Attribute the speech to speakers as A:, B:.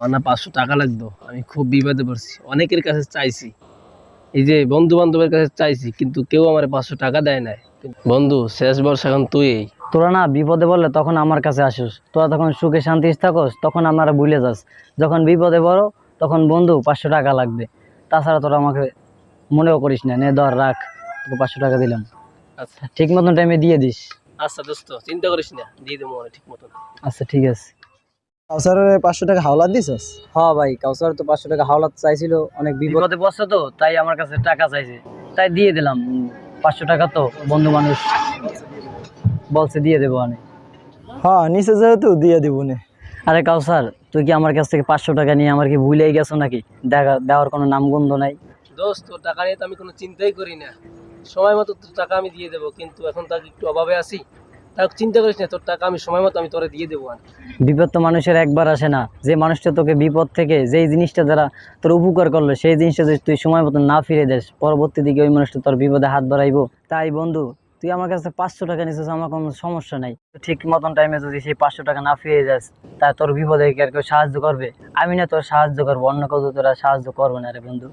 A: আমার না 500 টাকা লাগতো, আমি খুব বিপদে পড়ছি, অনেকের কাছে চাইছি, এই যে বন্ধু বান্ধবের কাছে চাইছি, কিন্তু কেউ আমার 500 টাকা দেয় নাই। বন্ধু, শেষ বর্ষ এখন তুই।
B: তোরা না বিপদে বললে তখন আমার কাছে আসিস, তোরা তখন সুখে শান্তি থাকস, তখন আমরা ভুলে যাস। যখন বিপদে পড়ো তখন বন্ধু 500 টাকা লাগবে, তাছাড়া তোরা আমাকে মনেও করিস না। নে ধর, রাখ, তোকে 500 টাকা দিলাম,
A: আচ্ছা
B: ঠিক মতন টাইমে দিয়ে দিস।
A: আচ্ছা দোস্ত, চিন্তা করিস না, দিয়ে দেবো মনে ঠিক মতন।
B: আচ্ছা ঠিক আছে।
C: কাউসারের 500 টাকা হাওলাত দিছস?
B: হ্যাঁ ভাই, কাউসার তো 500 টাকা হাওলাত চাইছিল, অনেক বিপদে পড়ছে তো, তাই আমার কাছে টাকা চাইছে, তাই দিয়ে দিলাম। 500 টাকা তো বন্ধু মানুষ বলছে দিয়ে দেবো আমি।
C: হ্যাঁ, নিচে যেহেতু দিয়ে দিব নে।
B: আরে কাউসার, তুই কি আমার কাছ থেকে 500 টাকা নিয়ে আমার কি ভুলেই গেছো নাকি? দেওয়ার কোনো নামগন্ধ নাই?
A: দোস্ত, তোর টাকা নিয়ে তো আমি কোনো চিন্তাই করি না, সময় মতো তোর টাকা আমি দিয়ে দেবো, কিন্তু এখন তাকে একটু অভাবে আছি। তাই চিন্তা করিস না, তোর টাকা আমি সময় মতো আমি তোরে দিয়ে দেবো। আর
B: বিপদ তো মানুষের একবার আসে না। যে মানুষটা তোকে বিপদ থেকে যেই জিনিসটা দ্বারা তোর উপকার করলো, সেই জিনিসটা যদি তুই সময় মতো না ফিরে দেস, পরবর্তী দিকে ওই মানুষটা তোর বিপদে হাত বাড়াইবো। তাই বন্ধু, তুই আমার কাছে 500 টাকা নিছিস, আমার কোনো সমস্যা নাই। ঠিক মতন টাইমে যদি সেই 500 টাকা না ফিরে যাস, তা তোর বিপদে কি আর কেউ সাহায্য করবে? আমি না তোর সাহায্য করবো, অন্য কেউ তো তোরা সাহায্য করবে না রে বন্ধু।